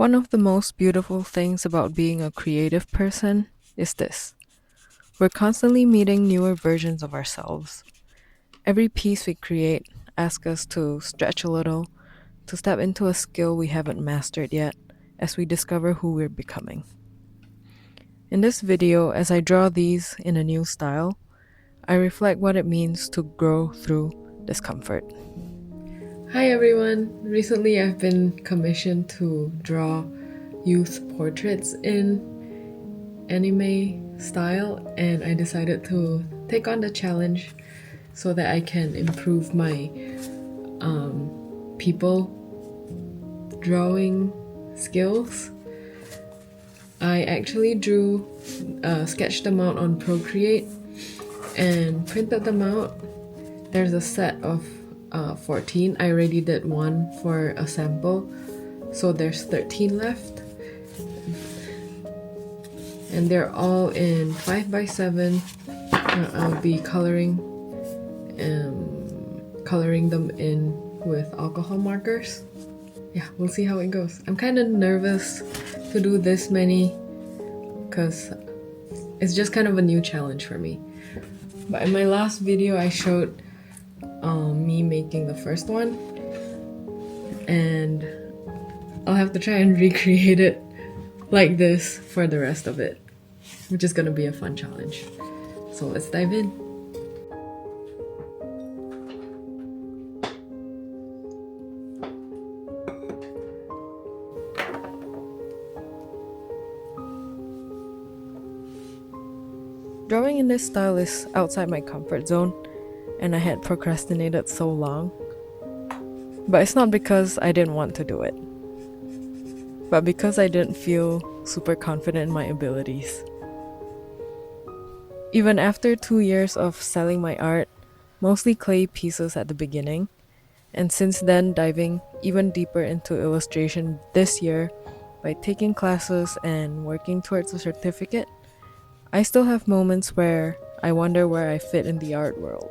One of the most beautiful things about being a creative person is this. We're constantly meeting newer versions of ourselves. Every piece we create asks us to stretch a little, to step into a skill we haven't mastered yet, as we discover who we're becoming. In this video, as I draw these in a new style, I reflect what it means to grow through discomfort. Hi everyone! Recently I've been commissioned to draw youth portraits in anime style, and I decided to take on the challenge so that I can improve my people drawing skills. I actually sketched them out on Procreate and printed them out. There's a set of 14. I already did one for a sample, so there's 13 left. And they're all in 5x7. I'll be coloring them in with alcohol markers. Yeah, we'll see how it goes. I'm kind of nervous to do this many because it's just kind of a new challenge for me. But in my last video, I showed me making the first one, and I'll have to try and recreate it like this for the rest of it, which is gonna be a fun challenge. So let's dive in. Drawing in this style is outside my comfort zone, and I had procrastinated so long. But it's not because I didn't want to do it, but because I didn't feel super confident in my abilities. Even after 2 years of selling my art, mostly clay pieces at the beginning, and since then diving even deeper into illustration this year by taking classes and working towards a certificate, I still have moments where I wonder where I fit in the art world.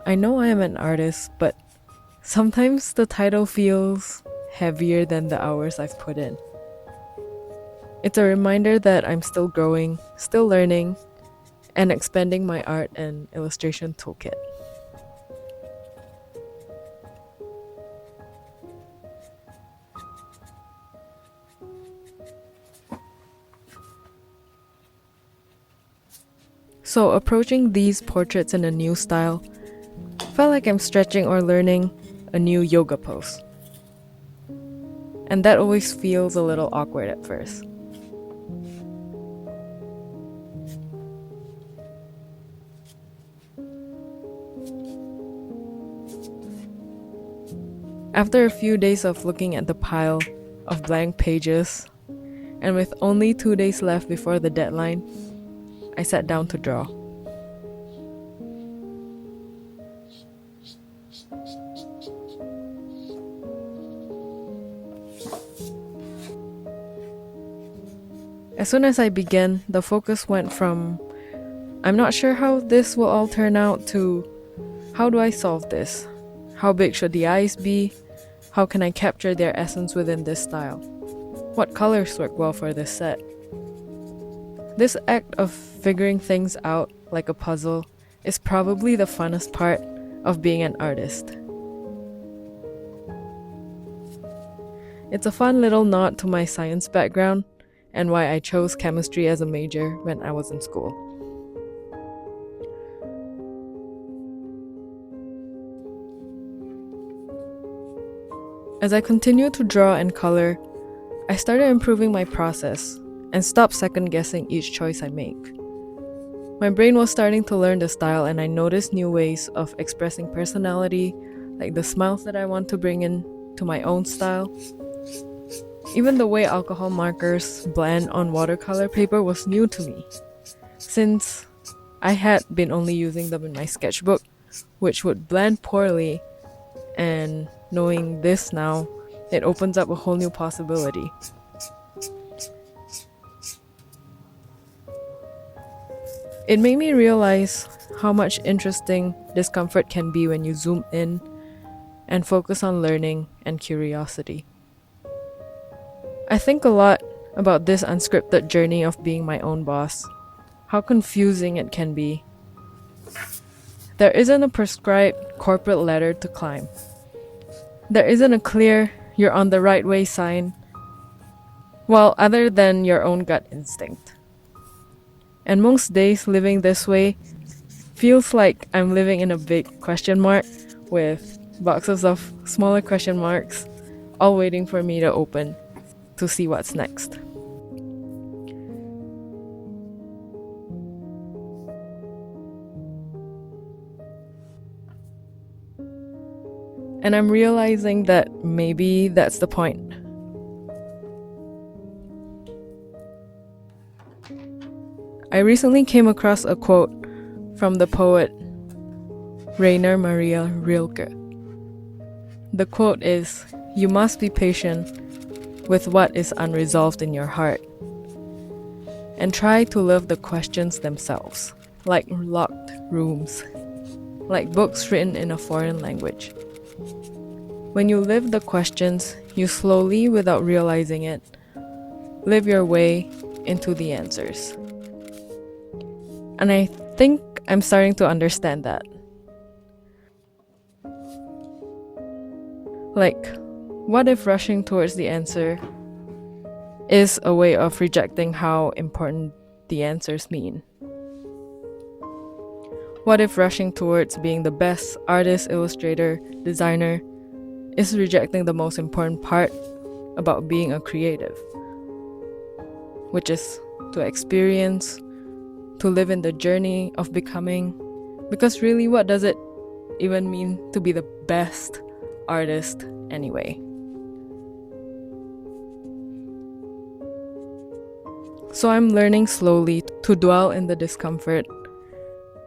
I know I am an artist, but sometimes the title feels heavier than the hours I've put in. It's a reminder that I'm still growing, still learning, and expanding my art and illustration toolkit. So approaching these portraits in a new style felt like I'm stretching or learning a new yoga pose. And that always feels a little awkward at first. After a few days of looking at the pile of blank pages, and with only 2 days left before the deadline, I sat down to draw. As soon as I began, the focus went from I'm not sure how this will all turn out to how do I solve this? How big should the eyes be? How can I capture their essence within this style? What colors work well for this set? This act of figuring things out like a puzzle is probably the funnest part of being an artist. It's a fun little nod to my science background and why I chose chemistry as a major when I was in school. As I continued to draw and color, I started improving my process and stopped second-guessing each choice I make. My brain was starting to learn the style, and I noticed new ways of expressing personality, like the smiles that I want to bring in to my own style. Even the way alcohol markers blend on watercolor paper was new to me, since I had been only using them in my sketchbook, which would blend poorly, and knowing this now, it opens up a whole new possibility. It made me realize how much interesting discomfort can be when you zoom in and focus on learning and curiosity. I think a lot about this unscripted journey of being my own boss, how confusing it can be. There isn't a prescribed corporate ladder to climb. There isn't a clear, you're on the right way sign, well, other than your own gut instinct. And most days living this way feels like I'm living in a big question mark with boxes of smaller question marks, all waiting for me to open to see what's next. And I'm realizing that maybe that's the point. I recently came across a quote from the poet Rainer Maria Rilke. The quote is, "You must be patient with what is unresolved in your heart, and try to live the questions themselves, like locked rooms, like books written in a foreign language. When you live the questions, you slowly, without realizing it, live your way into the answers." And I think I'm starting to understand that. Like, what if rushing towards the answer is a way of rejecting how important the answers mean? What if rushing towards being the best artist, illustrator, designer is rejecting the most important part about being a creative, which is to experience, to live in the journey of becoming? Because really, what does it even mean to be the best artist anyway? So I'm learning slowly to dwell in the discomfort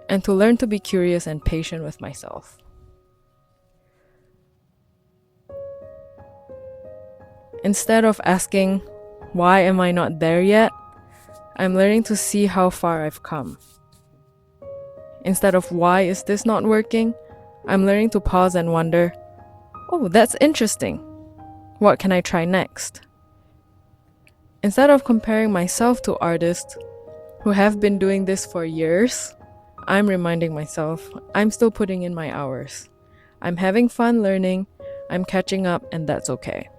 and to learn to be curious and patient with myself. Instead of asking, why am I not there yet? I'm learning to see how far I've come. Instead of why is this not working, I'm learning to pause and wonder, oh, that's interesting. What can I try next? Instead of comparing myself to artists who have been doing this for years, I'm reminding myself I'm still putting in my hours. I'm having fun learning, I'm catching up, and that's okay.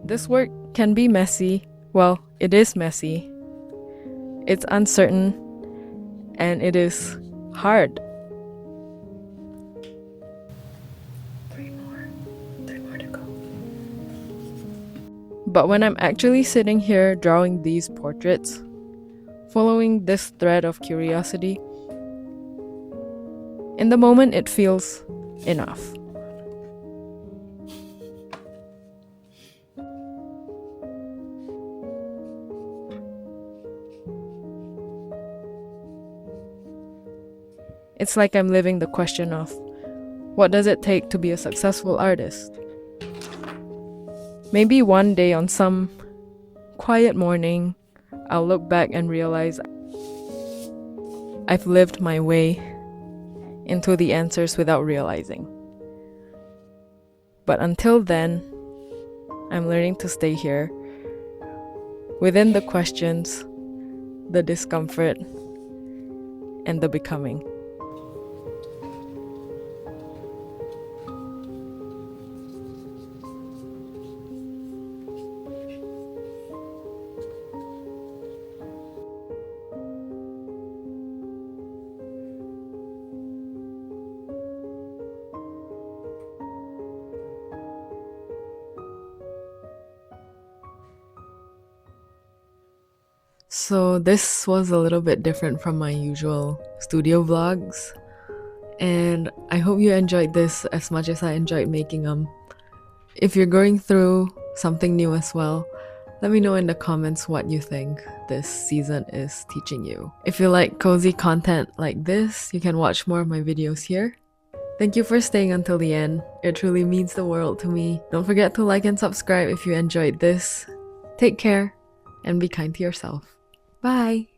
This work can be messy. Well, it is messy. It's uncertain, and it is hard. Three more to go. But when I'm actually sitting here drawing these portraits, following this thread of curiosity, in the moment it feels enough. It's like I'm living the question of, what does it take to be a successful artist? Maybe one day on some quiet morning, I'll look back and realize I've lived my way into the answers without realizing. But until then, I'm learning to stay here, within the questions, the discomfort, and the becoming. So this was a little bit different from my usual studio vlogs, and I hope you enjoyed this as much as I enjoyed making them. If you're going through something new as well, Let me know in the comments what you think this season is teaching you. If you like cozy content like this, you can watch more of my videos here. Thank you for staying until the end. It truly means the world to me. Don't forget to like and subscribe if you enjoyed this. Take care and be kind to yourself. Bye!